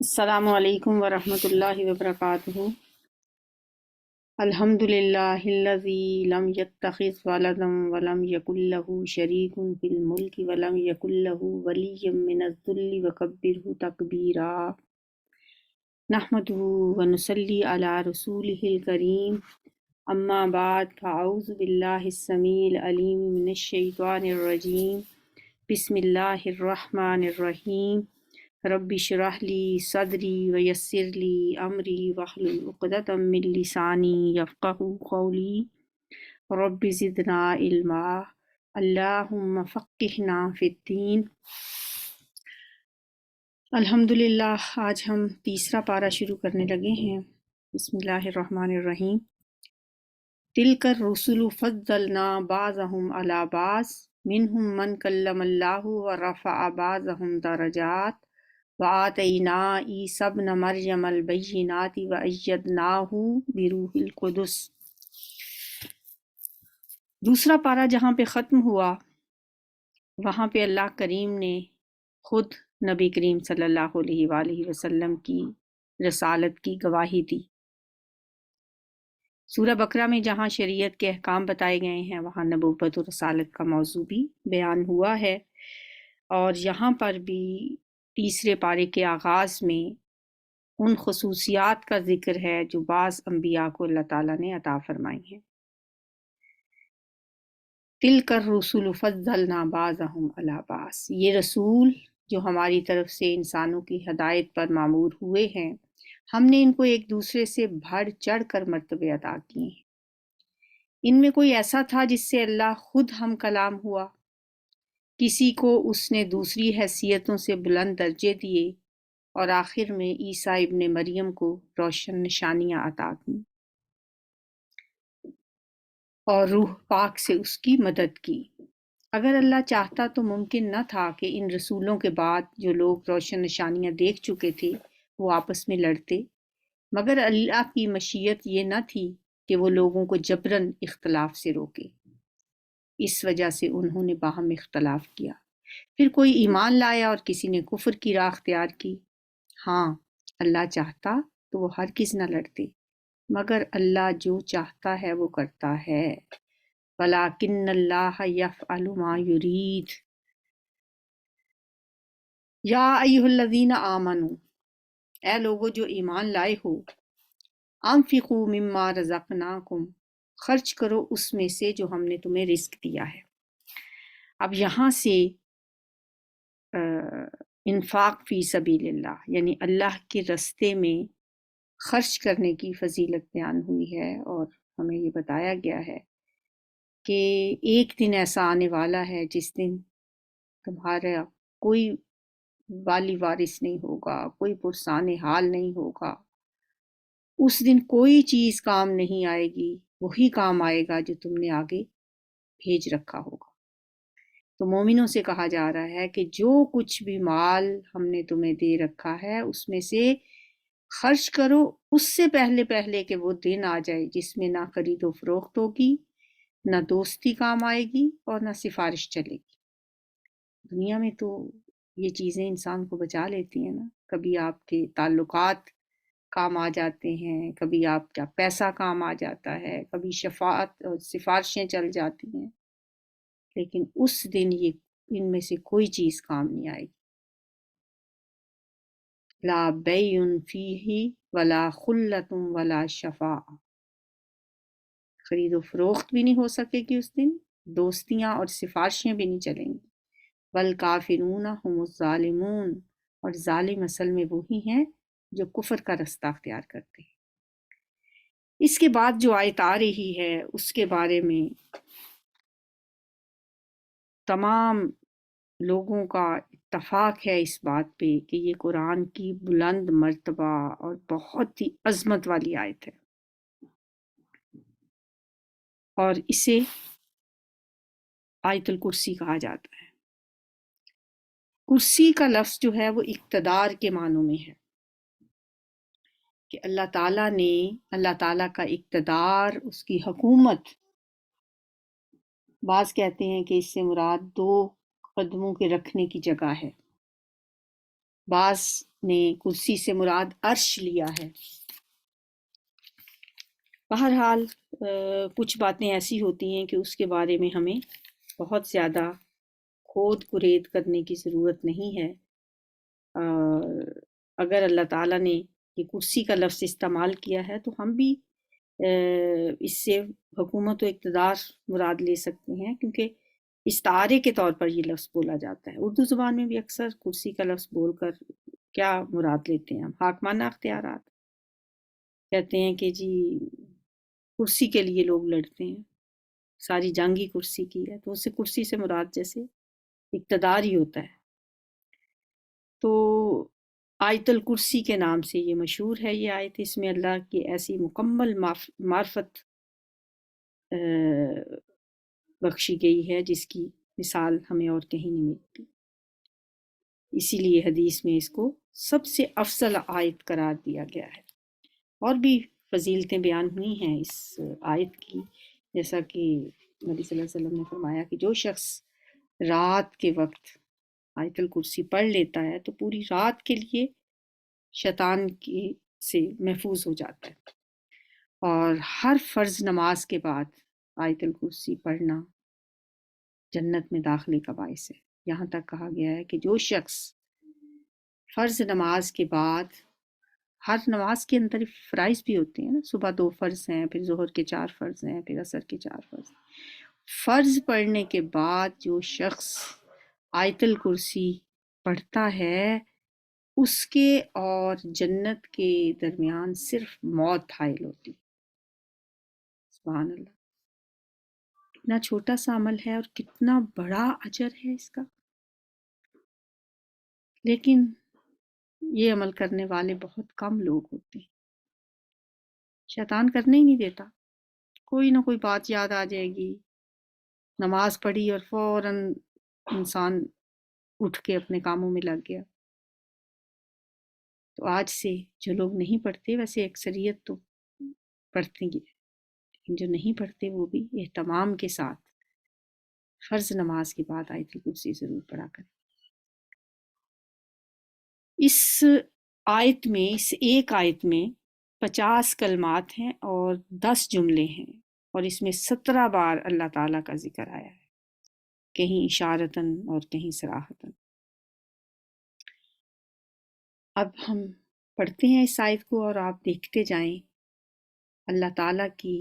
السلام علیکم ورحمۃ اللہ وبرکاتہ۔ الحمد للہ الذی لم یتخذ ولدا ولم یکن له شریک فی الملک ولم یکن له ولی من الذل وکبرہ تکبیرا۔ نحمدہ ونصلی علی رسولہ الکریم، اما بعد فاعوذ باللہ السمیع العلیم من الشیطان الرجیم، بسم اللہ الرحمن الرحیم۔ رب اشرح لی صدری ویسر لی امری واحلل عقدۃ من لسانی یفقہوا قولی۔ رب زدنا علما، اللہم فقہنا فی الدین۔ الحمدللہ آج ہم تیسرا پارہ شروع کرنے لگے ہیں۔ بسم اللہ الرحمن الرحیم۔ تلک الرسل فضلنا بعضهم علی بعض منہم من کلم اللہ ورفع بعضهم درجات وآتینا عیسی ابن مریم البینات وأیدناہ بروح القدس۔ دوسرا پارہ جہاں پہ ختم ہوا وہاں پہ اللہ کریم نے خود نبی کریم صلی اللہ علیہ وآلہ وسلم کی رسالت کی گواہی دی۔ سورہ بقرہ میں جہاں شریعت کے احکام بتائے گئے ہیں وہاں نبوت و رسالت کا موضوع بھی بیان ہوا ہے، اور یہاں پر بھی تیسرے پارے کے آغاز میں ان خصوصیات کا ذکر ہے جو بعض انبیاء کو اللہ تعالیٰ نے عطا فرمائی ہیں۔ تلک الرسل فضلنا بعضهم علی بعض، یہ رسول جو ہماری طرف سے انسانوں کی ہدایت پر مامور ہوئے ہیں، ہم نے ان کو ایک دوسرے سے بڑھ چڑھ کر مرتبے عطا کیے ہیں۔ ان میں کوئی ایسا تھا جس سے اللہ خود ہم کلام ہوا، کسی کو اس نے دوسری حیثیتوں سے بلند درجے دیے، اور آخر میں عیسیٰ ابن مریم کو روشن نشانیاں عطا کیں اور روح پاک سے اس کی مدد کی۔ اگر اللہ چاہتا تو ممکن نہ تھا کہ ان رسولوں کے بعد جو لوگ روشن نشانیاں دیکھ چکے تھے وہ آپس میں لڑتے، مگر اللہ کی مشیت یہ نہ تھی کہ وہ لوگوں کو جبراً اختلاف سے روکے، اس وجہ سے انہوں نے باہم اختلاف کیا۔ پھر کوئی ایمان لایا اور کسی نے کفر کی راہ اختیار کی۔ ہاں، اللہ چاہتا تو وہ ہرگز نہ لڑتے، مگر اللہ جو چاہتا ہے وہ کرتا ہے۔ وَلَٰكِنَّ اللَّهَ يَفْعَلُ مَا يُرِيدُ۔ یا ایھا الذین آمنوا، اے لوگو جو ایمان لائے ہو، انفقوا مما رزقناکم، خرچ کرو اس میں سے جو ہم نے تمہیں رزق دیا ہے۔ اب یہاں سے انفاق فی سبیل اللہ یعنی اللہ کے رستے میں خرچ کرنے کی فضیلت بیان ہوئی ہے، اور ہمیں یہ بتایا گیا ہے کہ ایک دن ایسا آنے والا ہے جس دن تمہارا کوئی والی وارث نہیں ہوگا، کوئی پرسان حال نہیں ہوگا، اس دن کوئی چیز کام نہیں آئے گی، وہی کام آئے گا جو تم نے آگے بھیج رکھا ہوگا۔ تو مومنوں سے کہا جا رہا ہے کہ جو کچھ بھی مال ہم نے تمہیں دے رکھا ہے اس میں سے خرچ کرو اس سے پہلے پہلے کہ وہ دن آ جائے جس میں نہ خرید و فروخت ہوگی، نہ دوستی کام آئے گی اور نہ سفارش چلے گی۔ دنیا میں تو یہ چیزیں انسان کو بچا لیتی ہیں نا، کبھی آپ کے تعلقات کام آ جاتے ہیں، کبھی آپ کا پیسہ کام آ جاتا ہے، کبھی شفاعت اور سفارشیں چل جاتی ہیں، لیکن اس دن یہ ان میں سے کوئی چیز کام نہیں آئے گی۔ لا بیع فیہ ولا خلۃ ولا شفاعہ، خرید و فروخت بھی نہیں ہو سکے گی اس دن، دوستیاں اور سفارشیں بھی نہیں چلیں گی۔ والکافرون هم الظالمون، اور ظالم اصل میں وہی ہیں جو کفر کا رستہ اختیار کرتے ہیں۔ اس کے بعد جو آیت آ رہی ہے اس کے بارے میں تمام لوگوں کا اتفاق ہے اس بات پہ کہ یہ قرآن کی بلند مرتبہ اور بہت ہی عظمت والی آیت ہے، اور اسے آیت الکرسی کہا جاتا ہے۔ کرسی کا لفظ جو ہے وہ اقتدار کے معنوں میں ہے، کہ اللہ تعالیٰ کا اقتدار، اس کی حکومت۔ بعض کہتے ہیں کہ اس سے مراد دو قدموں کے رکھنے کی جگہ ہے، بعض نے کرسی سے مراد عرش لیا ہے۔ بہرحال کچھ باتیں ایسی ہوتی ہیں کہ اس کے بارے میں ہمیں بہت زیادہ کھود کرید کرنے کی ضرورت نہیں ہے۔ اگر اللہ تعالیٰ نے یہ کرسی کا لفظ استعمال کیا ہے تو ہم بھی اس سے حکومت و اقتدار مراد لے سکتے ہیں، کیونکہ استعارے کے طور پر یہ لفظ بولا جاتا ہے۔ اردو زبان میں بھی اکثر کرسی کا لفظ بول کر کیا مراد لیتے ہیں ہم؟ حاکمانہ اختیارات کہتے ہیں کہ جی کرسی کے لیے لوگ لڑتے ہیں، ساری جنگ ہی کرسی کی ہے، تو اس سے کرسی سے مراد جیسے اقتدار ہی ہوتا ہے۔ تو آیت الکرسی کے نام سے یہ مشہور ہے یہ آیت، اس میں اللہ کی ایسی مکمل معرفت بخشی گئی ہے جس کی مثال ہمیں اور کہیں نہیں ملتی، اسی لیے حدیث میں اس کو سب سے افضل آیت قرار دیا گیا ہے۔ اور بھی فضیلتیں بیان ہوئی ہیں اس آیت کی، جیسا کہ نبی صلی اللہ علیہ وسلم نے فرمایا کہ جو شخص رات کے وقت آیت الکرسی پڑھ لیتا ہے تو پوری رات کے لیے شیطان کی سے محفوظ ہو جاتا ہے۔ اور ہر فرض نماز کے بعد آیت الکرسی پڑھنا جنت میں داخلے کا باعث ہے۔ یہاں تک کہا گیا ہے کہ جو شخص فرض نماز کے بعد، ہر نماز کے اندر فرائض بھی ہوتے ہیں نا، صبح 2 فرض ہیں، پھر ظہر کے 4 فرض ہیں، پھر عصر کے 4 فرض ہیں، فرض پڑھنے کے بعد جو شخص آیت الکرسی پڑھتا ہے اس کے اور جنت کے درمیان صرف موت حائل ہوتی۔ سبحان اللہ، کتنا چھوٹا سا عمل ہے اور کتنا بڑا اجر ہے اس کا، لیکن یہ عمل کرنے والے بہت کم لوگ ہوتے ہیں۔ شیطان کرنے ہی نہیں دیتا، کوئی نہ کوئی بات یاد آ جائے گی، نماز پڑھی اور فوراً انسان اٹھ کے اپنے کاموں میں لگ گیا۔ تو آج سے جو لوگ نہیں پڑھتے، ویسے اکثریت تو پڑھتے ہی ہیں، لیکن جو نہیں پڑھتے وہ بھی اہتمام کے ساتھ فرض نماز کے بعد آیت الکرسی ضرور پڑھا کریں۔ اس آیت میں، اس ایک آیت میں 50 کلمات ہیں اور 10 جملے ہیں، اور اس میں 17 بار اللہ تعالیٰ کا ذکر آیا ہے، کہیں اشارتاً اور کہیں صراحتاً۔ اب ہم پڑھتے ہیں اس آیت کو اور آپ دیکھتے جائیں اللہ تعالیٰ کی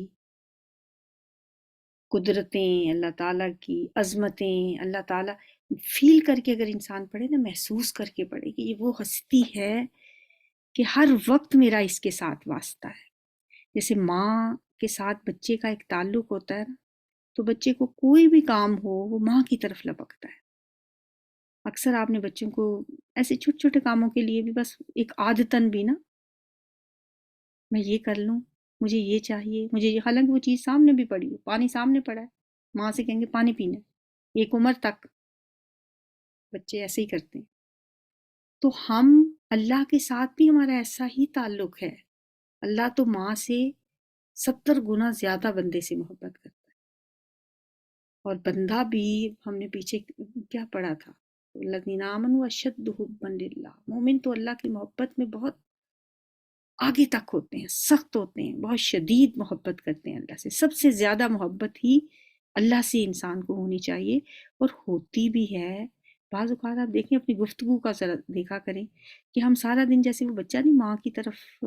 قدرتیں، اللہ تعالیٰ کی عظمتیں، اللہ تعالیٰ فیل کر کے اگر انسان پڑھے نا، محسوس کر کے پڑھے کہ یہ وہ ہستی ہے کہ ہر وقت میرا اس کے ساتھ واسطہ ہے۔ جیسے ماں کے ساتھ بچے کا ایک تعلق ہوتا ہے نا، تو بچے کو کوئی بھی کام ہو وہ ماں کی طرف لپکتا ہے۔ اکثر آپ نے بچوں کو ایسے چھوٹے چھوٹے کاموں کے لیے بھی بس ایک عادتاً بھی نا، میں یہ کر لوں، مجھے یہ چاہیے، مجھے یہ، حالانکہ وہ چیز سامنے بھی پڑی ہو، پانی سامنے پڑا ہے، ماں سے کہیں گے پانی پینا ہے، ایک عمر تک بچے ایسے ہی کرتے ہیں۔ تو ہم اللہ کے ساتھ بھی ہمارا ایسا ہی تعلق ہے۔ اللہ تو ماں سے 70 گنا زیادہ بندے سے محبت کرتا ہے، اور بندہ بھی، ہم نے پیچھے کیا پڑھا تھا، الذین آمنوا اشد حبا للہ، مومن تو اللہ کی محبت میں بہت آگے تک ہوتے ہیں، سخت ہوتے ہیں، بہت شدید محبت کرتے ہیں اللہ سے۔ سب سے زیادہ محبت ہی اللہ سے انسان کو ہونی چاہیے، اور ہوتی بھی ہے۔ بعض اوقات آپ دیکھیں اپنی گفتگو کا ذرا دیکھا کریں کہ ہم سارا دن، جیسے وہ بچہ نہیں ماں کی طرف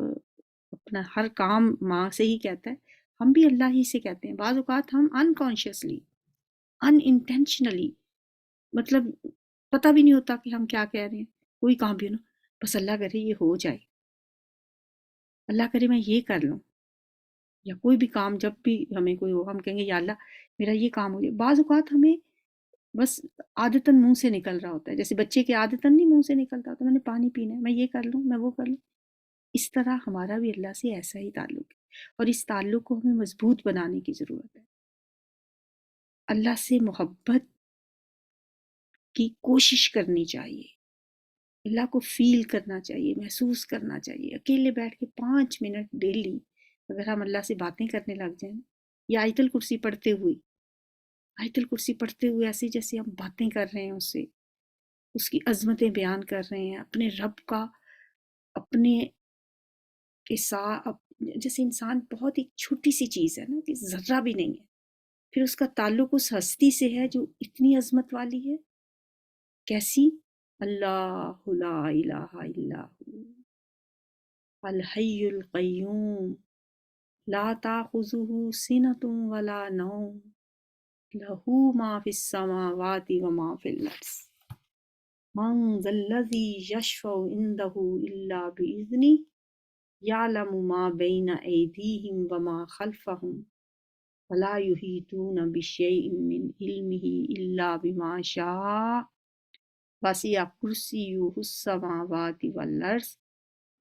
اپنا ہر کام ماں سے ہی کہتا ہے، ہم بھی اللہ ہی سے کہتے ہیں۔ بعض اوقات ہم انکانشیسلی، ان انٹینشنلی، مطلب پتہ بھی نہیں ہوتا کہ ہم کیا کہہ رہے ہیں، کوئی کام بھی ہو نا، بس اللہ کرے یہ ہو جائے، اللہ کرے میں یہ کر لوں، یا کوئی بھی کام جب بھی ہمیں کوئی ہو، ہم کہیں گے یا اللہ میرا یہ کام ہو جائے۔ بعض اوقات ہمیں بس عادتاً منہ سے نکل رہا ہوتا ہے، جیسے بچے کے عادتاً نہیں منہ سے نکلتا ہوتا، میں نے پانی پینا ہے، میں یہ کر لوں، میں وہ کر لوں۔ اس طرح ہمارا بھی اللہ سے ایسا ہی تعلق ہے، اور اس تعلق کو ہمیں مضبوط بنانے کی ضرورت ہے۔ اللہ سے محبت کی کوشش کرنی چاہیے، اللہ کو فیل کرنا چاہیے، محسوس کرنا چاہیے۔ اکیلے بیٹھ کے 5 منٹ ڈیلی اگر ہم اللہ سے باتیں کرنے لگ جائیں، یا آیت الکرسی پڑھتے ہوئے، آیت الکرسی پڑھتے ہوئے ایسے جیسے ہم باتیں کر رہے ہیں اس سے، اس کی عظمتیں بیان کر رہے ہیں، اپنے رب کا اپنے کے ساتھ جیسے انسان بہت ایک چھوٹی سی چیز ہے نا کہ ذرہ بھی نہیں ہے، پھر اس کا تعلق اس ہستی سے ہے جو اتنی عظمت والی ہے. کیسی؟ اللہ لا الہ الا ہو الحی القیوم لا تاخذہ سنۃ ولا نوم لہ ما فی السماوات وما فی الارض من ذا الذی یشفع عندہ الا بإذنہ یعلم ما بین ایدیہم وما خلفہم ولا یحیطون بشیء من علمہ الا بما شاء وسع کرسیہ السماوات والارض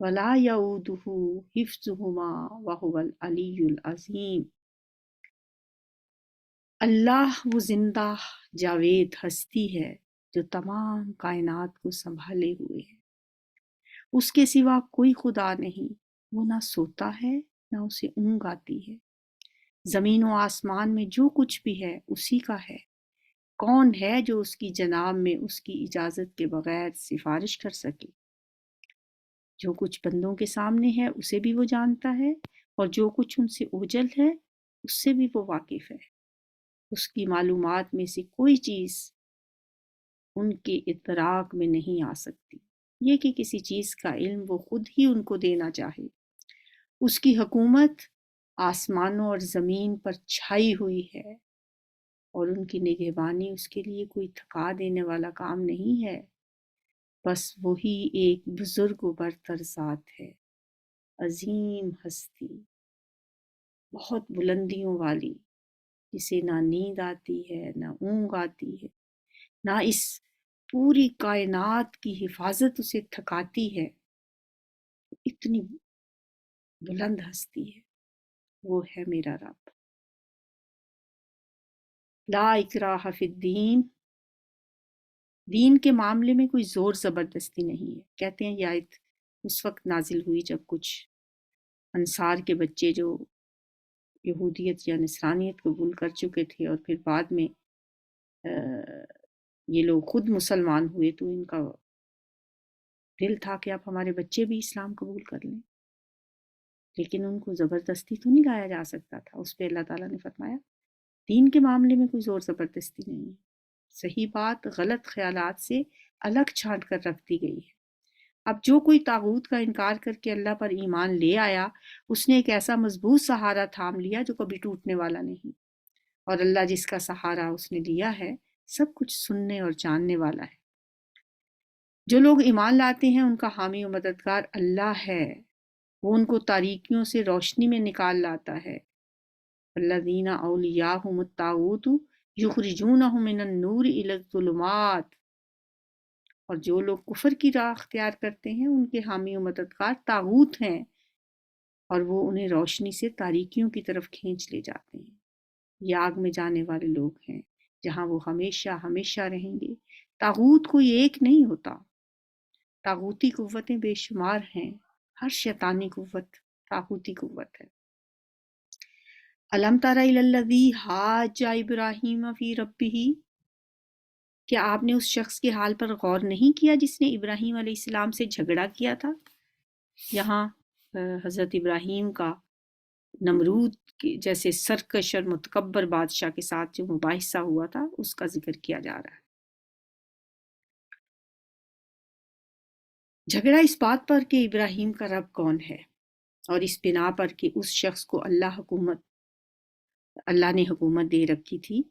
ولا یعودہ حفظہما وہو العلی العظیم. اللہ وہ زندہ جاوید ہستی ہے جو تمام کائنات کو سنبھالے ہوئے ہے. اس کے سوا کوئی خدا نہیں. وہ نہ سوتا ہے نہ اسے اونگ آتی ہے. زمین و آسمان میں جو کچھ بھی ہے اسی کا ہے. کون ہے جو اس کی جناب میں اس کی اجازت کے بغیر سفارش کر سکے؟ جو کچھ بندوں کے سامنے ہے اسے بھی وہ جانتا ہے، اور جو کچھ ان سے اوجھل ہے اس سے بھی وہ واقف ہے. اس کی معلومات میں سے کوئی چیز ان کے ادراک میں نہیں آ سکتی، یہ کہ کسی چیز کا علم وہ خود ہی ان کو دینا چاہے. اس کی حکومت آسمانوں اور زمین پر چھائی ہوئی ہے، اور ان کی نگہبانی اس کے لیے کوئی تھکا دینے والا کام نہیں ہے. بس وہی ایک بزرگ و برتر ذات ہے، عظیم ہستی، بہت بلندیوں والی، جسے نہ نیند آتی ہے نہ اونگ آتی ہے، نہ اس پوری کائنات کی حفاظت اسے تھکاتی ہے. اتنی بلند ہستی ہے. وہ ہے میرا رب. لا اکراہ فی الدین، دین کے معاملے میں کوئی زور زبردستی نہیں ہے. کہتے ہیں یہ آیت اس وقت نازل ہوئی جب کچھ انصار کے بچے جو یہودیت یا نصرانیت قبول کر چکے تھے اور پھر بعد میں یہ لوگ خود مسلمان ہوئے، تو ان کا دل تھا کہ اب ہمارے بچے بھی اسلام قبول کر لیں، لیکن ان کو زبردستی تو نہیں لایا جا سکتا تھا. اس پہ اللہ تعالیٰ نے فرمایا دین کے معاملے میں کوئی زور زبردستی نہیں ہے. صحیح بات غلط خیالات سے الگ چھانٹ کر رکھ دی گئی ہے. اب جو کوئی طاغوت کا انکار کر کے اللہ پر ایمان لے آیا، اس نے ایک ایسا مضبوط سہارا تھام لیا جو کبھی ٹوٹنے والا نہیں، اور اللہ جس کا سہارا اس نے لیا ہے سب کچھ سننے اور جاننے والا ہے. جو لوگ ایمان لاتے ہیں ان کا حامی و مددگار اللہ ہے. وہ ان کو تاریکیوں سے روشنی میں نکال لاتا ہے. الذین اولیاءہم الطاغوت یخرجونہم من النور الی الظلمات. اور جو لوگ کفر کی راہ اختیار کرتے ہیں ان کے حامی و مددگار طاغوت ہیں، اور وہ انہیں روشنی سے تاریکیوں کی طرف کھینچ لے جاتے ہیں. یہ آگ میں جانے والے لوگ ہیں جہاں وہ ہمیشہ ہمیشہ رہیں گے. طاغوت کوئی ایک نہیں ہوتا، طاغوتی قوتیں بے شمار ہیں. ہر شیطانی قوت طاغوتی قوت ہے. الم تر الی الذی حاج ابراہیم فی ربہ، کیا آپ نے اس شخص کے حال پر غور نہیں کیا جس نے ابراہیم علیہ السلام سے جھگڑا کیا تھا؟ یہاں حضرت ابراہیم کا نمرود کے جیسے سرکش اور متکبر بادشاہ کے ساتھ جو مباحثہ ہوا تھا اس کا ذکر کیا جا رہا ہے. جھگڑا اس بات پر کہ ابراہیم کا رب کون ہے، اور اس بنا پر کہ اس شخص کو اللہ نے حکومت دے رکھی تھی.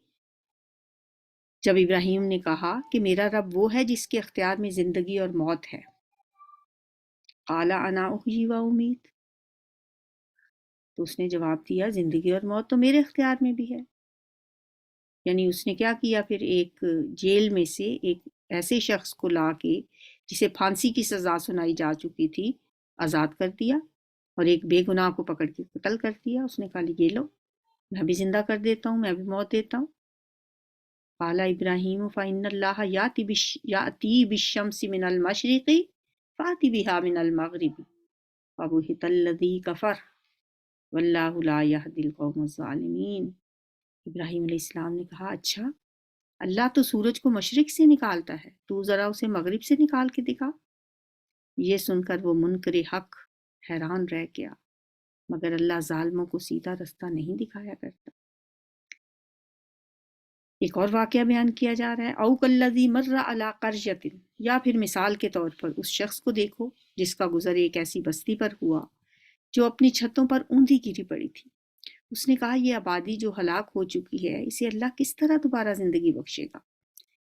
جب ابراہیم نے کہا کہ میرا رب وہ ہے جس کے اختیار میں زندگی اور موت ہے، قال انا احیی و امیت، تو اس نے جواب دیا زندگی اور موت تو میرے اختیار میں بھی ہے. یعنی اس نے کیا کیا، پھر ایک جیل میں سے ایک ایسے شخص کو لا کے جسے پھانسی کی سزا سنائی جا چکی تھی آزاد کر دیا، اور ایک بے گناہ کو پکڑ کے قتل کر دیا. اس نے کہا یہ لو میں بھی زندہ کر دیتا ہوں، میں بھی موت دیتا ہوں. قال ابراہیم فإن اللہ یأتی بالشمس من المشرق فأت بها من المغرب فبہت الذی کفر واللہ لا یہدی القوم الظالمین. ابراہیم علیہ السلام نے کہا اچھا اللہ تو سورج کو مشرق سے نکالتا ہے، تو ذرا اسے مغرب سے نکال کے دکھا. یہ سن کر وہ منکر حق حیران رہ گیا، مگر اللہ ظالموں کو سیدھا رستہ نہیں دکھایا کرتا۔ ایک اور واقعہ بیان کیا جا رہا ہے، او کالذی مر علی قریۃ، یا پھر مثال کے طور پر اس شخص کو دیکھو جس کا گزر ایک ایسی بستی پر ہوا جو اپنی چھتوں پر اوندھی گری پڑی تھی۔ اس نے کہا، یہ آبادی جو ہلاک ہو چکی ہے، اسے اللہ کس طرح دوبارہ زندگی بخشے گا؟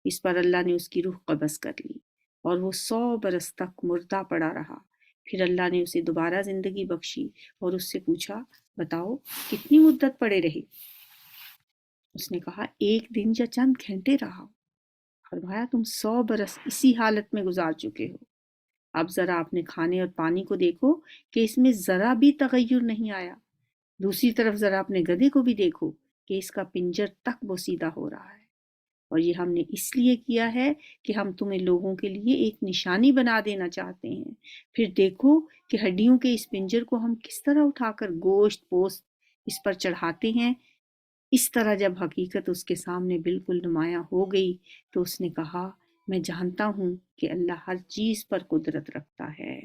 اس پر اللہ نے اس کی روح قبض کر لی اور وہ 100 برس تک مردہ پڑا رہا۔ پھر اللہ نے اسے دوبارہ زندگی بخشی اور اس سے پوچھا، بتاؤ کتنی مدت پڑے رہے؟ اس نے کہا، 1 دن یا چند گھنٹے رہا۔ فرمایا، تم 100 برس اسی حالت میں گزار چکے ہو۔ اب ذرا اپنے کھانے اور پانی کو دیکھو کہ اس میں ذرا بھی تغیر نہیں آیا۔ دوسری طرف ذرا اپنے گدھے کو بھی دیکھو کہ اس کا پنجر تک بوسیدہ ہو رہا ہے، اور یہ ہم نے اس لیے کیا ہے کہ ہم تمہیں لوگوں کے لیے ایک نشانی بنا دینا چاہتے ہیں۔ پھر دیکھو کہ ہڈیوں کے اس پنجر کو ہم کس طرح اٹھا کر گوشت پوست اس پر چڑھاتے ہیں۔ اس طرح جب حقیقت اس کے سامنے بالکل نمایاں ہو گئی تو اس نے کہا، میں جانتا ہوں کہ اللہ ہر چیز پر قدرت رکھتا ہے۔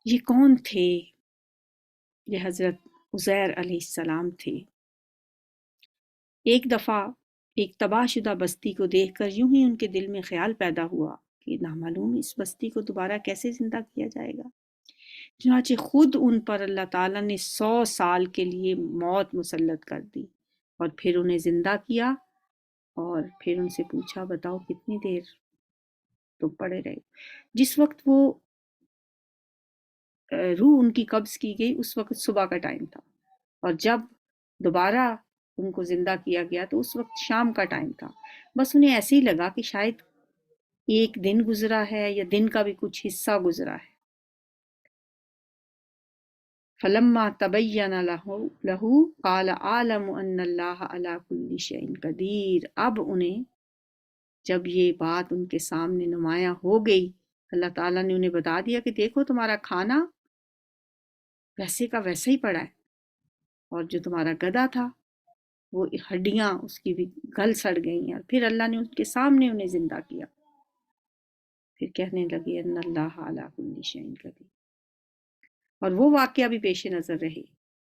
یہ کون تھے؟ یہ حضرت عزیر علیہ السلام تھے۔ ایک دفعہ ایک تباہ شدہ بستی کو دیکھ کر یوں ہی ان کے دل میں خیال پیدا ہوا کہ نامعلوم اس بستی کو دوبارہ کیسے زندہ کیا جائے گا۔ چنانچہ خود ان پر اللہ تعالیٰ نے 100 سال کے لیے موت مسلط کر دی اور پھر انہیں زندہ کیا، اور پھر ان سے پوچھا، بتاؤ کتنی دیر تم پڑے رہے؟ جس وقت وہ روح ان کی قبض کی گئی اس وقت صبح کا ٹائم تھا، اور جب دوبارہ ان کو زندہ کیا گیا تو اس وقت شام کا ٹائم تھا۔ بس انہیں ایسے ہی لگا کہ شاید 1 دن گزرا ہے یا دن کا بھی کچھ حصہ گزرا ہے۔ فلما تبین لہ قال اعلم ان اللہ علی کل شیء قدیر۔ اب انہیں جب یہ بات ان کے سامنے نمایاں ہو گئی، اللہ تعالیٰ نے انہیں بتا دیا کہ دیکھو تمہارا کھانا ویسے کا ویسے ہی پڑا ہے، اور جو تمہارا گدھا تھا وہ ہڈیاں اس کی بھی گل سڑ گئی ہیں۔ اور پھر اللہ نے ان کے سامنے انہیں زندہ کیا۔ پھر کہنے لگے، ان اللہ علی کل شیء قدیر۔ اور وہ واقعہ بھی پیش نظر رہے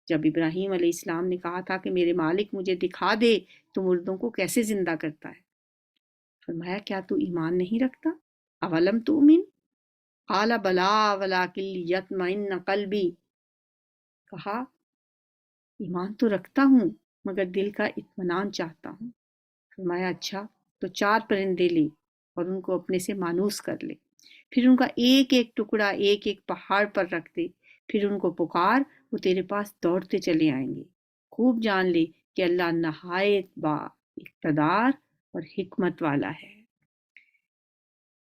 جب ابراہیم علیہ السلام نے کہا تھا کہ میرے مالک مجھے دکھا دے تو مردوں کو کیسے زندہ کرتا ہے۔ فرمایا، کیا تو ایمان نہیں رکھتا؟ اولم تؤمن؟ قال بلا ولکن لیطمئن قلبی۔ کہا، ایمان تو رکھتا ہوں مگر دل کا اطمینان چاہتا ہوں۔ فرمایا، اچھا تو 4 پرندے لے اور ان کو اپنے سے مانوس کر لے، پھر ان کا ایک ایک ٹکڑا ایک ایک پہاڑ پر رکھ دے، پھر ان کو پکار، وہ تیرے پاس دوڑتے چلے آئیں گے۔ خوب جان لے کہ اللہ نہایت با اقتدار اور حکمت والا ہے۔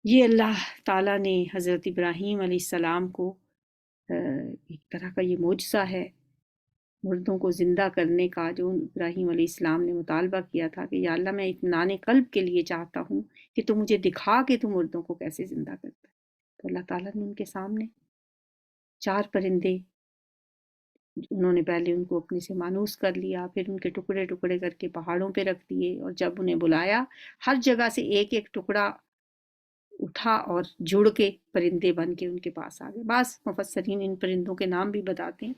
یہ اللہ تعالیٰ نے حضرت ابراہیم علیہ السلام کو ایک طرح کا یہ معجزہ ہے مردوں کو زندہ کرنے کا، جو ابراہیم علیہ السلام نے مطالبہ کیا تھا کہ یا اللہ میں اطمینان قلب کے لیے چاہتا ہوں کہ تو مجھے دکھا کہ تو مردوں کو کیسے زندہ کرتا ہے۔ تو اللہ تعالیٰ نے ان کے سامنے 4 پرندے، انہوں نے پہلے ان کو اپنے سے مانوس کر لیا، پھر ان کے ٹکڑے ٹکڑے کر کے پہاڑوں پہ رکھ دیے، اور جب انہیں بلایا ہر جگہ سے ایک ایک ٹکڑا اٹھا اور جڑ کے پرندے بن کے ان کے پاس آ گئے۔ بعض مفسرین ان پرندوں کے نام بھی بتاتے ہیں،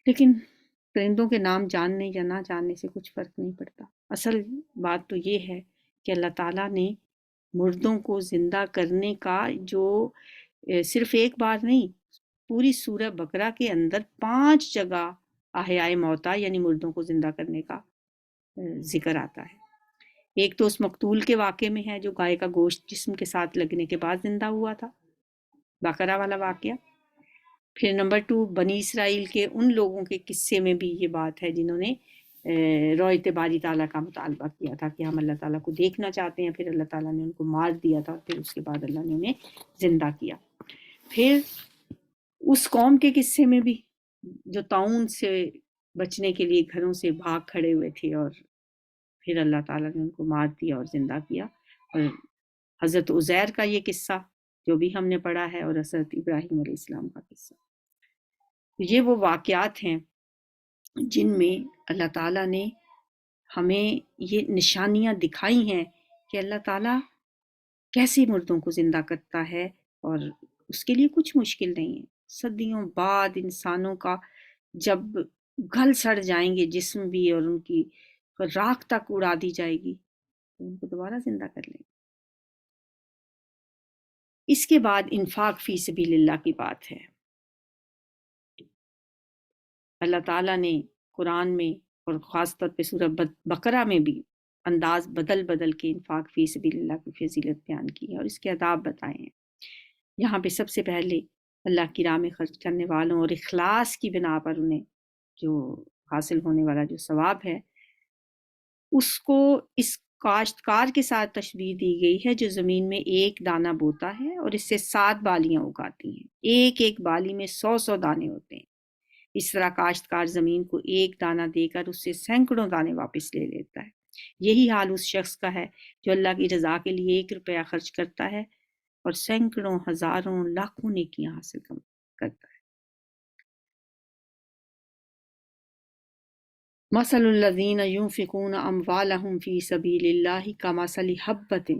لیکن پرندوں کے نام جاننے یا نہ جاننے سے کچھ فرق نہیں پڑتا۔ اصل بات تو یہ ہے کہ اللہ تعالیٰ نے مردوں کو زندہ کرنے کا جو صرف ایک بار نہیں، پوری سورہ بقرہ کے اندر 5 جگہ احیاء موتا یعنی مردوں کو زندہ کرنے کا ذکر آتا ہے۔ ایک تو اس مقتول کے واقعے میں ہے جو گائے کا گوشت جسم کے ساتھ لگنے کے بعد زندہ ہوا تھا، بقرہ والا واقعہ۔ پھر نمبر 2 بنی اسرائیل کے ان لوگوں کے قصے میں بھی یہ بات ہے جنہوں نے رؤیت باری تعالیٰ کا مطالبہ کیا تھا کہ ہم اللہ تعالیٰ کو دیکھنا چاہتے ہیں، پھر اللہ تعالیٰ نے ان کو مار دیا تھا، پھر اس کے بعد اللہ نے انہیں زندہ کیا۔ پھر اس قوم کے قصے میں بھی جو طاعون سے بچنے کے لیے گھروں سے بھاگ کھڑے ہوئے تھے، اور پھر اللہ تعالیٰ نے ان کو مار دیا اور زندہ کیا۔ اور حضرت عزیر کا یہ قصہ جو بھی ہم نے پڑھا ہے، اور حضرت ابراہیم علیہ السلام کا قصہ، یہ وہ واقعات ہیں جن میں اللہ تعالیٰ نے ہمیں یہ نشانیاں دکھائی ہیں کہ اللہ تعالیٰ کیسے مردوں کو زندہ کرتا ہے اور اس کے لیے کچھ مشکل نہیں ہے۔ صدیوں بعد انسانوں کا جب گل سڑ جائیں گے جسم بھی اور ان کی راکھ تک اڑا دی جائے گی تو ان کو دوبارہ زندہ کر لیں گے۔ اس کے بعد انفاق فی سبیل اللہ کی بات ہے۔ اللہ تعالیٰ نے قرآن میں اور خاص طور پہ سورہ بقرہ میں بھی انداز بدل بدل کے انفاق فی سبیل اللہ کی فضیلت بیان کی ہے اور اس کے آداب بتائے ہیں۔ یہاں پہ سب سے پہلے اللہ کی راہ میں خرچ کرنے والوں اور اخلاص کی بنا پر انہیں جو حاصل ہونے والا جو ثواب ہے اس کو اس کاشتکار کے ساتھ تشبیہ دی گئی ہے جو زمین میں ایک دانہ بوتا ہے اور اس سے 7 بالیاں اگاتی ہیں۔ ایک ایک بالی میں 100 دانے ہوتے ہیں۔ اس طرح کاشتکار زمین کو ایک دانہ دے کر اس سے سینکڑوں دانے واپس لے لیتا ہے۔ یہی حال اس شخص کا ہے جو اللہ کی رضا کے لیے 1 روپیہ خرچ کرتا ہے اور سینکڑوں ہزاروں لاکھوں نیکیاں حاصل کرتا ہے۔ مثل الذین ينفقون اموالهم فی سبیل اللہ کمثل حبۃ،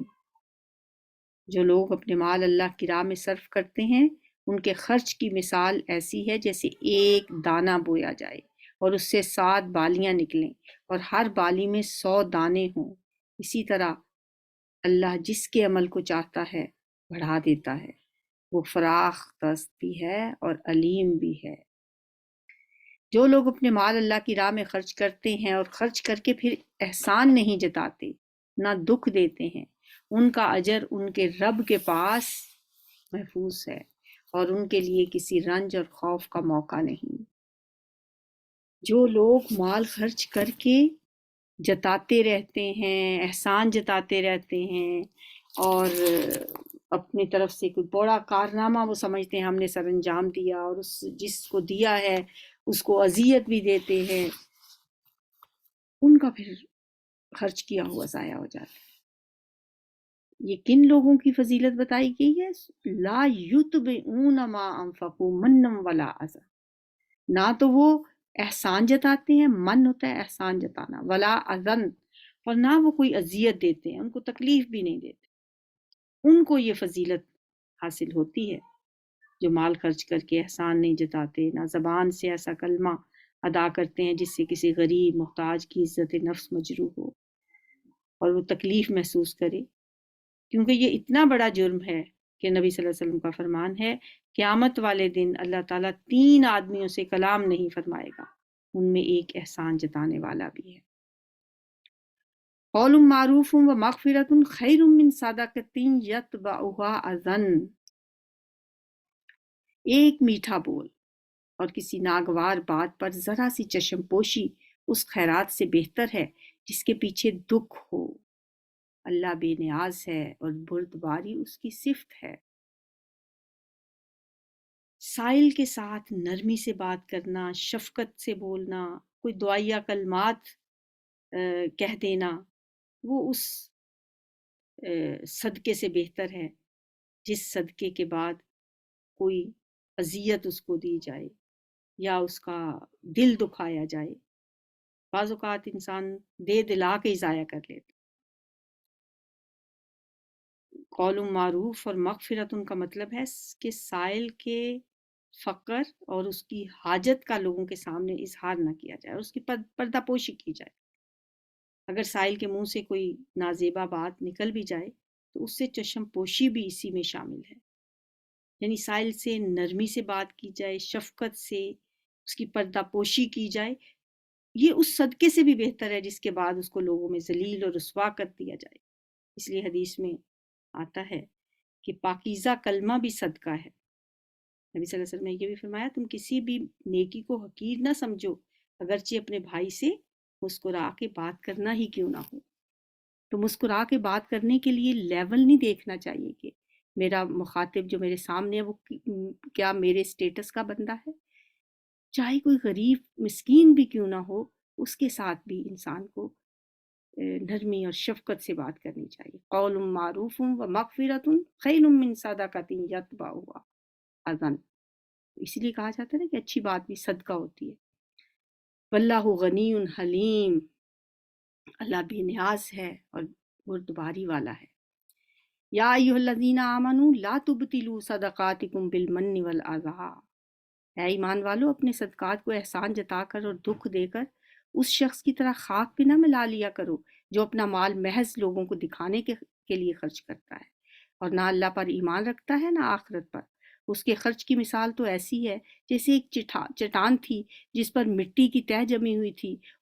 جو لوگ اپنے مال اللہ کی راہ میں صرف کرتے ہیں ان کے خرچ کی مثال ایسی ہے جیسے ایک دانہ بویا جائے اور اس سے 7 بالیاں نکلیں اور ہر بالی میں 100 دانے ہوں۔ اسی طرح اللہ جس کے عمل کو چاہتا ہے بڑھا دیتا ہے، وہ فراخ دست بھی ہے اور علیم بھی ہے۔ جو لوگ اپنے مال اللہ کی راہ میں خرچ کرتے ہیں اور خرچ کر کے پھر احسان نہیں جتاتے، نہ دکھ دیتے ہیں، ان کا اجر ان کے رب کے پاس محفوظ ہے اور ان کے لیے کسی رنج اور خوف کا موقع نہیں۔ جو لوگ مال خرچ کر کے جتاتے رہتے ہیں، احسان جتاتے رہتے ہیں اور اپنی طرف سے کوئی بڑا کارنامہ وہ سمجھتے ہیں ہم نے سر انجام دیا اور اس جس کو دیا ہے اس کو اذیت بھی دیتے ہیں، ان کا پھر خرچ کیا ہوا ضائع ہو جاتا ہے۔ یہ کن لوگوں کی فضیلت بتائی گئی ہے؟ لا یتبعون ما انفقوا منا ولا اذى، نہ تو وہ احسان جتاتے ہیں، من ہوتا ہے احسان جتانا، ولا اذن، اور نہ وہ کوئی اذیت دیتے ہیں، ان کو تکلیف بھی نہیں دیتے۔ ان کو یہ فضیلت حاصل ہوتی ہے جو مال خرچ کر کے احسان نہیں جتاتے، نہ زبان سے ایسا کلمہ ادا کرتے ہیں جس سے کسی غریب محتاج کی عزت نفس مجروح ہو اور وہ تکلیف محسوس کرے، کیونکہ یہ اتنا بڑا جرم ہے کہ نبی صلی اللہ علیہ وسلم کا فرمان ہے قیامت والے دن اللہ تعالیٰ 3 آدمیوں سے کلام نہیں فرمائے گا، ان میں ایک احسان جتانے والا بھی ہے۔ قول معروف و مغفرت خیر من صدقۃ یتبعها اذى، ایک میٹھا بول اور کسی ناگوار بات پر ذرا سی چشم پوشی اس خیرات سے بہتر ہے جس کے پیچھے دکھ ہو۔ اللہ بے نیاز ہے اور بردباری اس کی صفت ہے۔ سائل کے ساتھ نرمی سے بات کرنا، شفقت سے بولنا، کوئی دعائیہ کلمات کہہ دینا، وہ اس صدقے سے بہتر ہے جس صدقے کے بعد کوئی اذیت اس کو دی جائے یا اس کا دل دکھایا جائے۔ بعض اوقات انسان دے دلا کے ہی ضائع کر لیتا۔ قول معروف اور مغفرت کا مطلب ہے کہ سائل کے فقر اور اس کی حاجت کا لوگوں کے سامنے اظہار نہ کیا جائے اور اس کی پردہ پوشی کی جائے۔ اگر سائل کے منہ سے کوئی نازیبا بات نکل بھی جائے تو اس سے چشم پوشی بھی اسی میں شامل ہے، یعنی سائل سے نرمی سے بات کی جائے، شفقت سے اس کی پردہ پوشی کی جائے، یہ اس صدقے سے بھی بہتر ہے جس کے بعد اس کو لوگوں میں ذلیل اور رسوا کر دیا جائے۔ اس لیے حدیث میں آتا ہے کہ پاکیزہ کلمہ بھی صدقہ ہے۔ نبی صلی اللہ علیہ وسلم نے یہ بھی فرمایا تم کسی بھی نیکی کو حقیر نہ سمجھو، اگرچہ اپنے بھائی سے مسکرا کے بات کرنا ہی کیوں نہ ہو۔ تو مسکرا کے بات کرنے کے لیے لیول نہیں دیکھنا چاہیے کہ میرا مخاطب جو میرے سامنے ہے وہ کیا میرے سٹیٹس کا بندہ ہے، چاہے کوئی غریب مسکین بھی کیوں نہ ہو اس کے ساتھ بھی انسان کو نرمی اور شفقت سے بات کرنی چاہیے۔ قول معروف و مغفرت خیر من صدقۃ یتبعها اذى، اسی لیے کہا جاتا ہے نا کہ اچھی بات بھی صدقہ ہوتی ہے۔ واللہ غنی حلیم، اللہ بے نیاز ہے اور بردباری والا ہے۔ یا ایھا الذین آمنوا لا تبطلوا صدقاتکم بالمن والأذی، اے ایمان والو اپنے صدقات کو احسان جتا کر اور دکھ دے کر اس شخص کی طرح خاک پہ نہ ملا لیا کرو جو اپنا مال محض لوگوں کو دکھانے کے لیے خرچ کرتا ہے اور نہ اللہ پر ایمان رکھتا ہے نہ آخرت پر۔ اس کے خرچ کی مثال تو ایسی ہے جیسے ایک چٹان تھی جس پر مٹی کی تہ جمی ہوئی تھی،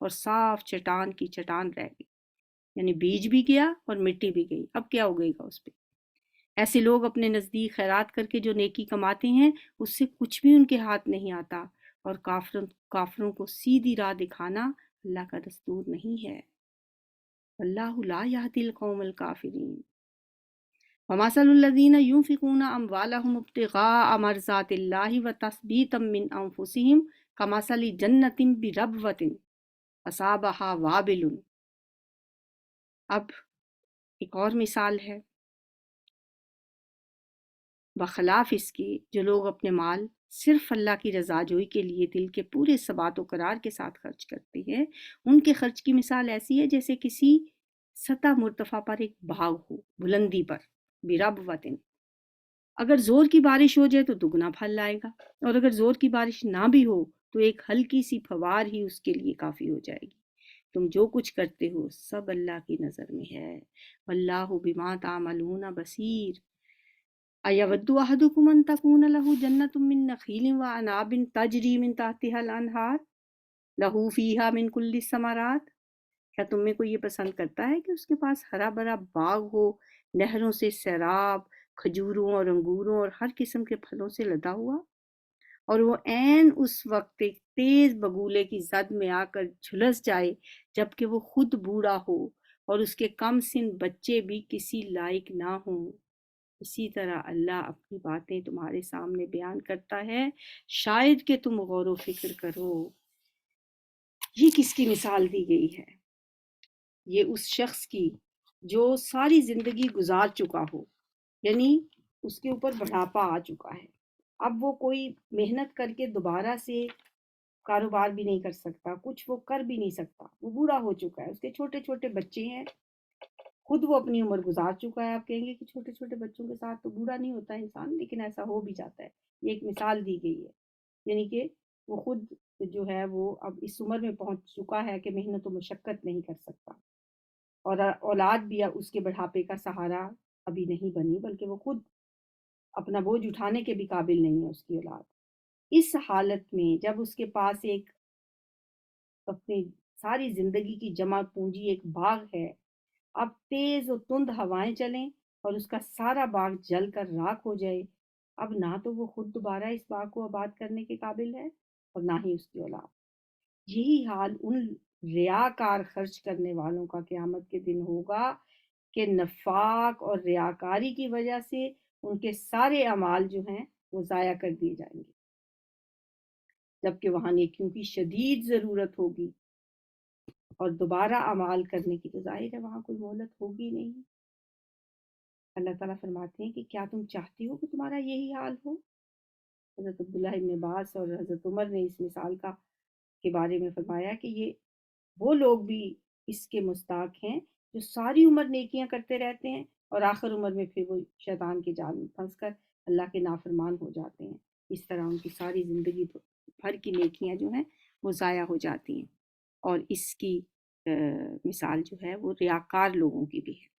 اور صاف چٹان کی چٹان رہ گئی، یعنی بیج بھی گیا اور مٹی بھی گئی، اب کیا اگے گا اس پہ؟ ایسے لوگ اپنے نزدیک خیرات کر کے جو نیکی کماتے ہیں اس سے کچھ بھی ان کے ہاتھ نہیں آتا، اور کافروں کو سیدھی راہ دکھانا اللہ کا دستور نہیں ہے۔ اللہ لا یہدی القوم الکافرین۔ ومثل الذین ينفقون اموالهم ابتغاء مرضات اللہ وتثبیتا من انفسهم کمثل جنۃ بربوۃ اصابها وابل۔ اب ایک اور مثال ہے بخلاف اس کے جو لوگ اپنے مال صرف اللہ کی رضا جوئی کے لیے دل کے پورے ثبات و قرار کے ساتھ خرچ کرتے ہیں، ان کے خرچ کی مثال ایسی ہے جیسے کسی سطح مرتفع پر ایک باغ ہو، بلندی پر، بربوۃ، اگر زور کی بارش ہو جائے تو دگنا پھل لائے گا، اور اگر زور کی بارش نہ بھی ہو تو ایک ہلکی سی فوار ہی اس کے لیے کافی ہو جائے گی۔ تم جو کچھ کرتے ہو سب اللہ کی نظر میں ہے، واللہ بما تعملون بصیر۔ اَیَوَدُّ أَحَدُکُمْ أَن تَکُونَ لَهُ جَنَّةٌ مِّن نَخِیلٍ وَأَعْنَابٍ تَجْرِی مِن تَحْتِہَا الْأَنْہَارُ لَهُ فِیہا مِن کُلِّ الثَّمَرَاتِ، کیا تم میں کوئی یہ پسند کرتا ہے کہ اس کے پاس ہرا بھرا باغ ہو، نہروں سے سیراب، کھجوروں اور انگوروں اور ہر قسم کے پھلوں سے لدا ہوا، اور وہ عین اس وقت ایک تیز بگولے کی زد میں آ کر جھلس جائے جبکہ وہ خود بوڑھا ہو اور اس کے کم سن بچے بھی کسی لائق نہ ہوں۔ اسی طرح اللہ اپنی باتیں تمہارے سامنے بیان کرتا ہے، شاید کہ تم غور و فکر کرو۔ یہ کس کی مثال دی گئی ہے؟ یہ اس شخص کی جو ساری زندگی گزار چکا ہو، یعنی اس کے اوپر بڑھاپا آ چکا ہے، اب وہ کوئی محنت کر کے دوبارہ سے کاروبار بھی نہیں کر سکتا، کچھ وہ کر بھی نہیں سکتا، وہ بوڑھا ہو چکا ہے، اس کے چھوٹے چھوٹے بچے ہیں، خود وہ اپنی عمر گزار چکا ہے۔ آپ کہیں گے کہ چھوٹے چھوٹے بچوں کے ساتھ تو بوڑھا نہیں ہوتا انسان، لیکن ایسا ہو بھی جاتا ہے، یہ ایک مثال دی گئی ہے، یعنی کہ وہ خود جو ہے وہ اب اس عمر میں پہنچ چکا ہے کہ محنت و مشقت نہیں کر سکتا، اور اولاد بھی اس کے بڑھاپے کا سہارا ابھی نہیں بنی، بلکہ وہ خود اپنا بوجھ اٹھانے کے بھی قابل نہیں ہے اس کی اولاد۔ اس حالت میں جب اس کے پاس ایک اپنی ساری زندگی کی جمع پونجی ایک باغ ہے، اب تیز و تند ہوائیں چلیں اور اس کا سارا باغ جل کر راکھ ہو جائے، اب نہ تو وہ خود دوبارہ اس باغ کو آباد کرنے کے قابل ہے اور نہ ہی اس کی اولاد۔ یہی حال ان ریاکار خرچ کرنے والوں کا قیامت کے دن ہوگا کہ نفاق اور ریاکاری کی وجہ سے ان کے سارے اعمال جو ہیں وہ ضائع کر دیے جائیں گے، جبکہ وہاں نیکیوں کی شدید ضرورت ہوگی، اور دوبارہ اعمال کرنے کی تو ظاہر ہے وہاں کوئی مہلت ہوگی نہیں۔ اللہ تعالیٰ فرماتے ہیں کہ کیا تم چاہتے ہو کہ تمہارا یہی حال ہو؟ حضرت عبداللہ ابن عباس اور حضرت عمر نے اس مثال کے بارے میں فرمایا کہ یہ وہ لوگ بھی اس کے مستحق ہیں جو ساری عمر نیکیاں کرتے رہتے ہیں اور آخر عمر میں پھر وہ شیطان کے جال میں پھنس کر اللہ کے نافرمان ہو جاتے ہیں، اس طرح ان کی ساری زندگی بھر کی نیکیاں جو ہیں وہ ضائع ہو جاتی ہیں، اور اس کی مثال جو ہے وہ ریاکار لوگوں کی بھی ہے۔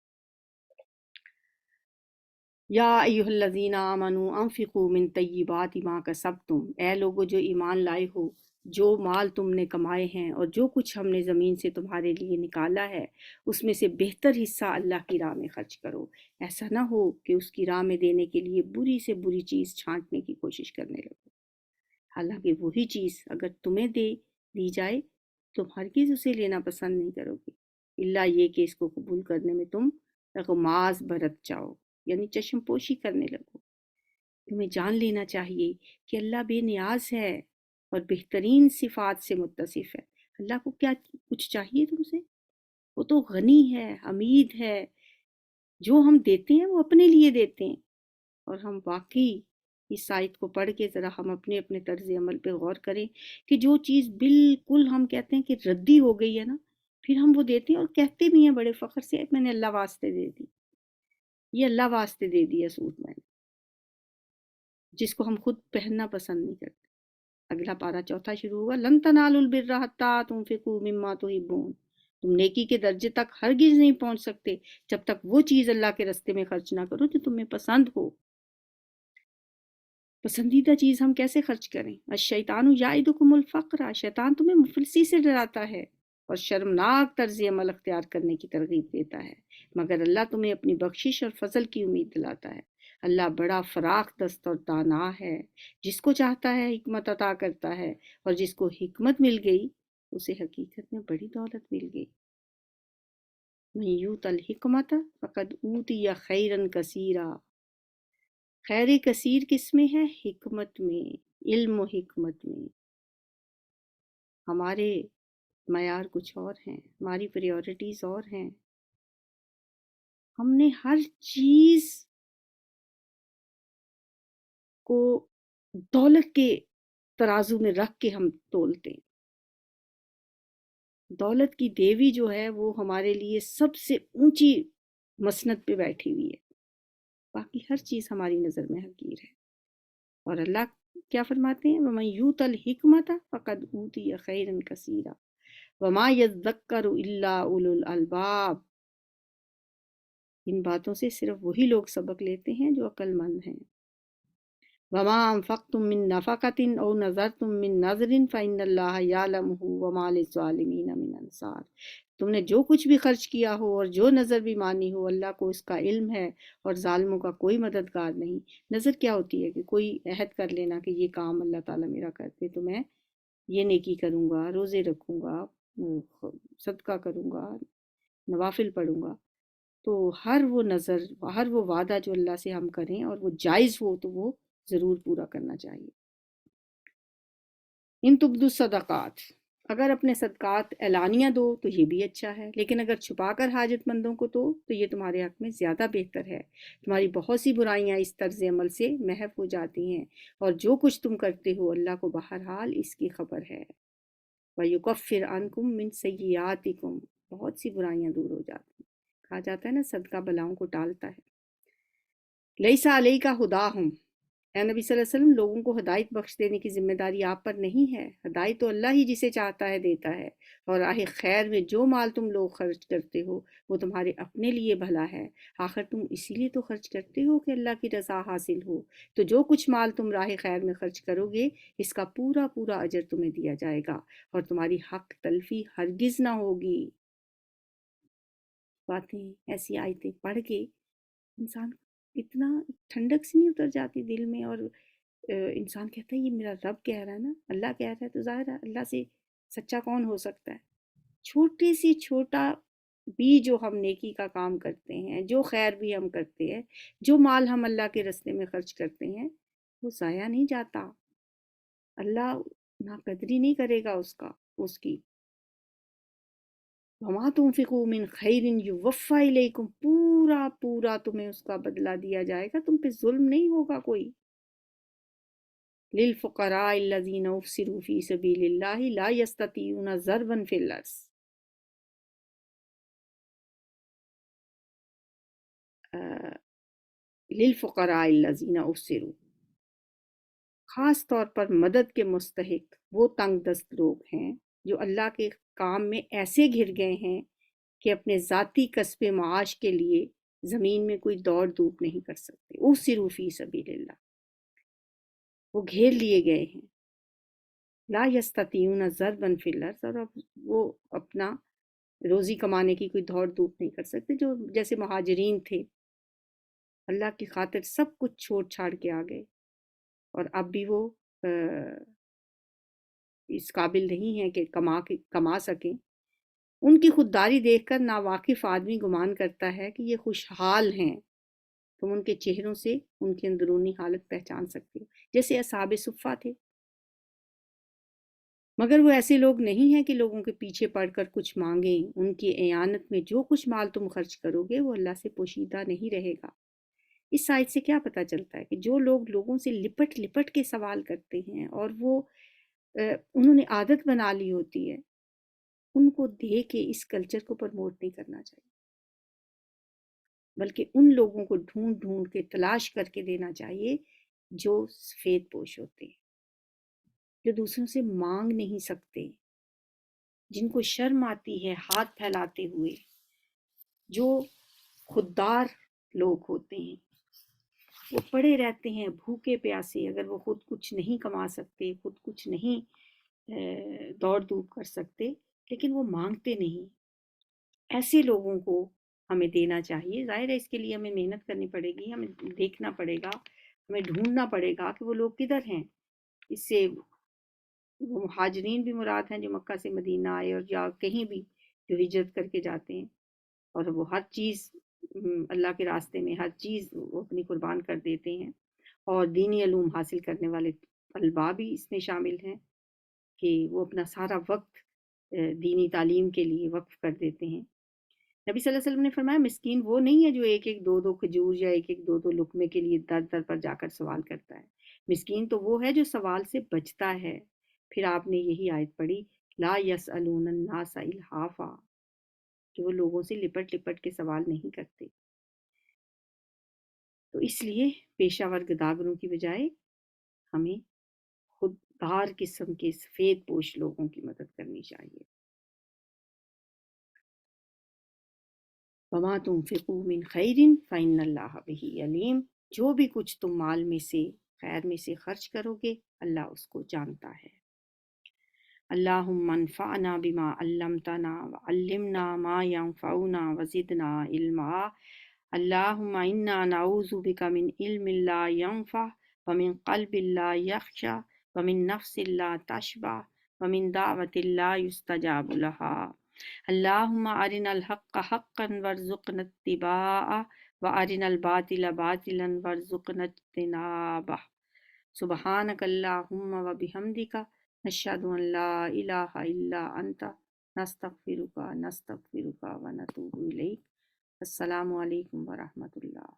یا ایھا الذین آمنوا انفقوا من طیبات ما کسبتم، اے لوگو جو ایمان لائے ہو، جو مال تم نے کمائے ہیں اور جو کچھ ہم نے زمین سے تمہارے لیے نکالا ہے اس میں سے بہتر حصہ اللہ کی راہ میں خرچ کرو، ایسا نہ ہو کہ اس کی راہ میں دینے کے لیے بری سے بری چیز چھانٹنے کی کوشش کرنے لگو، حالانکہ وہی چیز اگر تمہیں دی جائے تم ہرگز اسے لینا پسند نہیں کرو گے، الا یہ کہ اس کو قبول کرنے میں تم غماز برت جاؤ، یعنی چشم پوشی کرنے لگو۔ تمہیں جان لینا چاہیے کہ اللہ بے نیاز ہے اور بہترین صفات سے متصف ہے۔ اللہ کو کیا کچھ چاہیے تم سے؟ وہ تو غنی ہے، حمید ہے، جو ہم دیتے ہیں وہ اپنے لیے دیتے ہیں، اور ہم واقعی اس آیت کو پڑھ کے ذرا ہم اپنے طرز عمل پہ غور کریں کہ جو چیز بالکل ہم کہتے ہیں کہ ردی ہو گئی ہے نا، پھر ہم وہ دیتے ہیں اور کہتے بھی ہیں بڑے فخر سے میں نے اللہ واسطے دے دی، یہ اللہ واسطے دے دیا سوٹ میں نے، جس کو ہم خود پہننا پسند نہیں کرتے۔ اگلا پارہ چوتھا شروع ہوا، لن تنالوا البر حتی تنفقوا مما تحبون، تم نیکی کے درجے تک ہرگز نہیں پہنچ سکتے جب تک وہ چیز اللہ کے راستے میں خرچ نہ کرو جو تمہیں پسند ہو۔ پسندیدہ چیز ہم کیسے خرچ کریں؟ الشیطان یعدکم الفقر، شیطان تمہیں مفلسی سے ڈراتا ہے اور شرمناک طرز عمل اختیار کرنے کی ترغیب دیتا ہے، مگر اللہ تمہیں اپنی بخشش اور فضل کی امید دلاتا ہے۔ اللہ بڑا فراخ دست اور دانا ہے، جس کو چاہتا ہے حکمت عطا کرتا ہے، اور جس کو حکمت مل گئی اسے حقیقت میں بڑی دولت مل گئی۔ من یؤت الحکمت فقد اوتی خیرا کثیرا، خیر کثیر کس میں ہے؟ حکمت میں، علم و حکمت میں۔ ہمارے معیار کچھ اور ہیں، ہماری پریورٹیز اور ہیں، ہم نے ہر چیز کو دولت کے ترازو میں رکھ کے ہم تولتے ہیں۔ دولت کی دیوی جو ہے وہ ہمارے لیے سب سے اونچی مسند پہ بیٹھی ہوئی ہے، باقی ہر چیز ہماری نظر میں حقیر ہے۔ اور اللہ کیا فرماتے ہیں؟ وَمَن یُؤْتَ الْحِکْمَةَ فَقَدْ أُوتِیَ خَیْرًا کَثِیرًا وَمَا يَذَّکَّرُ إِلَّا أُولُو الْأَلْبَابِ، ان باتوں سے صرف وہی لوگ سبق لیتے ہیں جو عقل مند ہیں۔ وَمَا أَنفَقْتُم مِّن نَّفَقَةٍ أَوْ نَذَرْتُم مِّن نَّذْرٍ فَإِنَّ اللَّهَ يَعْلَمُهُ وَمَا لِلظَّالِمِينَ مِنْ أَنصَارٍ، تم نے جو کچھ بھی خرچ کیا ہو اور جو نظر بھی مانی ہو، اللہ کو اس کا علم ہے اور ظالموں کا کوئی مددگار نہیں۔ نظر کیا ہوتی ہے؟ کہ کوئی عہد کر لینا کہ یہ کام اللہ تعالیٰ میرا کرتے تو میں یہ نیکی کروں گا، روزے رکھوں گا، صدقہ کروں گا، نوافل پڑھوں گا۔ تو ہر وہ نظر، ہر وہ وعدہ جو اللہ سے ہم کریں اور وہ جائز ہو تو وہ ضرور پورا کرنا چاہیے۔ ان تبدو صدقات، اگر اپنے صدقات اعلانیہ دو تو یہ بھی اچھا ہے، لیکن اگر چھپا کر حاجت مندوں کو دو تو یہ تمہارے حق میں زیادہ بہتر ہے۔ تمہاری بہت سی برائیاں اس طرز عمل سے محو ہو جاتی ہیں، اور جو کچھ تم کرتے ہو اللہ کو بہرحال اس کی خبر ہے۔ وَيُكَفِّرْ عَنْكُم مِّن سَيِّئَاتِكُم، بہت سی برائیاں دور ہو جاتی ہیں۔ کہا جاتا ہے نا صدقہ بلاؤں کو ٹالتا ہے۔ لَيْسَ عَلَيْكَ هُدَاهُمْ، اے نبی صلی اللہ علیہ وسلم، لوگوں کو ہدایت بخش دینے کی ذمہ داری آپ پر نہیں ہے، ہدایت تو اللہ ہی جسے چاہتا ہے دیتا ہے، اور راہ خیر میں جو مال تم لوگ خرچ کرتے ہو وہ تمہارے اپنے لیے بھلا ہے، آخر تم اسی لیے تو خرچ کرتے ہو کہ اللہ کی رضا حاصل ہو، تو جو کچھ مال تم راہ خیر میں خرچ کرو گے اس کا پورا پورا اجر تمہیں دیا جائے گا، اور تمہاری حق تلفی ہرگز نہ ہوگی۔ باتیں ایسی آیتیں پڑھ کے انسان اتنا ٹھنڈک سی نہیں اتر جاتی دل میں، اور انسان کہتا ہے یہ میرا رب کہہ رہا ہے نا، اللہ کہہ رہا ہے تو ظاہر ہے اللہ سے سچا کون ہو سکتا ہے۔ چھوٹی سی چھوٹا بھی جو ہم نیکی کا کام کرتے ہیں، جو خیر بھی ہم کرتے ہیں، جو مال ہم اللہ کے راستے میں خرچ کرتے ہیں، وہ ضائع نہیں جاتا، اللہ ناقدری نہیں کرے گا اس کی۔ وَمَا تُنْفِقُوا مِنْ خَيْرٍ يُوَفَّ إِلَيْكُمْ، پورا پورا تمہیں اس کا بدلہ دیا جائے گا، تم پہ ظلم نہیں ہوگا کوئی۔ لِلْفُقَرَاءِ الَّذِينَ أُحْصِرُوا فِي سَبِيلِ اللَّهِ لَا يَسْتَطِيعُونَ ضَرْبًا فِي الْأَرْضِ، لِلْفُقَرَاءِ الَّذِينَ أُحْصِرُوا، خاص طور پر مدد کے مستحق وہ تنگ دست لوگ ہیں جو اللہ کے کام میں ایسے گھر گئے ہیں کہ اپنے ذاتی کسب معاش کے لیے زمین میں کوئی دوڑ دھوپ نہیں کر سکتے۔ اُحْصِرُوا فِي سَبِيلِ اللَّهِ، وہ گھیر لیے گئے ہیں۔ لا یستطیعون ضربا فی الارض، اور اب وہ اپنا روزی کمانے کی کوئی دوڑ دھوپ نہیں کر سکتے، جو جیسے مہاجرین تھے، اللہ کی خاطر سب کچھ چھوڑ چھاڑ کے آ گئے، اور اب بھی وہ اس قابل نہیں ہیں کہ کما سکیں۔ ان کی خودداری دیکھ کر ناواقف آدمی گمان کرتا ہے کہ یہ خوشحال ہیں، تم ان کے چہروں سے ان کی اندرونی حالت پہچان سکتے ہو، جیسے اصحاب صفہ تھے۔ مگر وہ ایسے لوگ نہیں ہیں کہ لوگوں کے پیچھے پڑ کر کچھ مانگیں، ان کی اعانت میں جو کچھ مال تم خرچ کرو گے وہ اللہ سے پوشیدہ نہیں رہے گا۔ اس آیت سے کیا پتہ چلتا ہے؟ کہ جو لوگ لوگوں سے لپٹ لپٹ کے سوال کرتے ہیں اور وہ انہوں نے عادت بنا لی ہوتی ہے، ان کو دے کے اس کلچر کو پروموٹ نہیں کرنا چاہیے، بلکہ ان لوگوں کو ڈھونڈ ڈھونڈ کے تلاش کر کے دینا چاہیے جو سفید پوش ہوتے ہیں، جو دوسروں سے مانگ نہیں سکتے، جن کو شرم آتی ہے ہاتھ پھیلاتے ہوئے، جو خوددار لوگ ہوتے ہیں، وہ پڑے رہتے ہیں بھوکے پیاسے، اگر وہ خود کچھ نہیں کما سکتے، خود کچھ نہیں دوڑ دھوپ کر سکتے، لیکن وہ مانگتے نہیں، ایسے لوگوں کو ہمیں دینا چاہیے۔ ظاہر ہے اس کے لیے ہمیں محنت کرنی پڑے گی، ہمیں دیکھنا پڑے گا، ہمیں ڈھونڈنا پڑے گا کہ وہ لوگ کدھر ہیں۔ اس سے وہ مہاجرین بھی مراد ہیں جو مکہ سے مدینہ آئے اور یا کہیں بھی جو ہجرت کر کے جاتے ہیں، اور وہ ہر چیز اللہ کے راستے میں ہر چیز وہ اپنی قربان کر دیتے ہیں، اور دینی علوم حاصل کرنے والے طلباء بھی اس میں شامل ہیں کہ وہ اپنا سارا وقت دینی تعلیم کے لیے وقف کر دیتے ہیں۔ نبی صلی اللہ علیہ وسلم نے فرمایا مسکین وہ نہیں ہے جو ایک ایک دو دو کھجور یا ایک ایک دو دو لقمے کے لیے در در پر جا کر سوال کرتا ہے، مسکین تو وہ ہے جو سوال سے بچتا ہے۔ پھر آپ نے یہی آیت پڑھی، لا یسألون الناس الحافا، کہ وہ لوگوں سے لپٹ لپٹ کے سوال نہیں کرتے۔ تو اس لیے پیشہ ور گداگروں کی بجائے ہمیں خوددار قسم کے سفید پوش لوگوں کی مدد کرنی چاہیے۔ وما تنفقوا من خیر فإن اللہ بہ علیم، جو بھی کچھ تم مال میں سے خیر میں سے خرچ کرو گے اللہ اس کو جانتا ہے۔ اللہم انفعنا بما علمتنا وعلمنا ما ينفعنا وزدنا علما۔ اللہم انا نعوذ بک من علم لا ينفع ومن قلب لا يخشع ومن نفس لا تشبع ومن دعوة لا يستجاب لها۔ اللہم ارنا الحق حقا وارزقنا اتباعہ وارنا الباطل باطلا وارزقنا اجتنابہ۔ سبحانک اللہم وبحمدک نشہد ان لا الہ الا انت نستغفرک ونتوب الیک۔ السلام علیکم ورحمۃ اللہ۔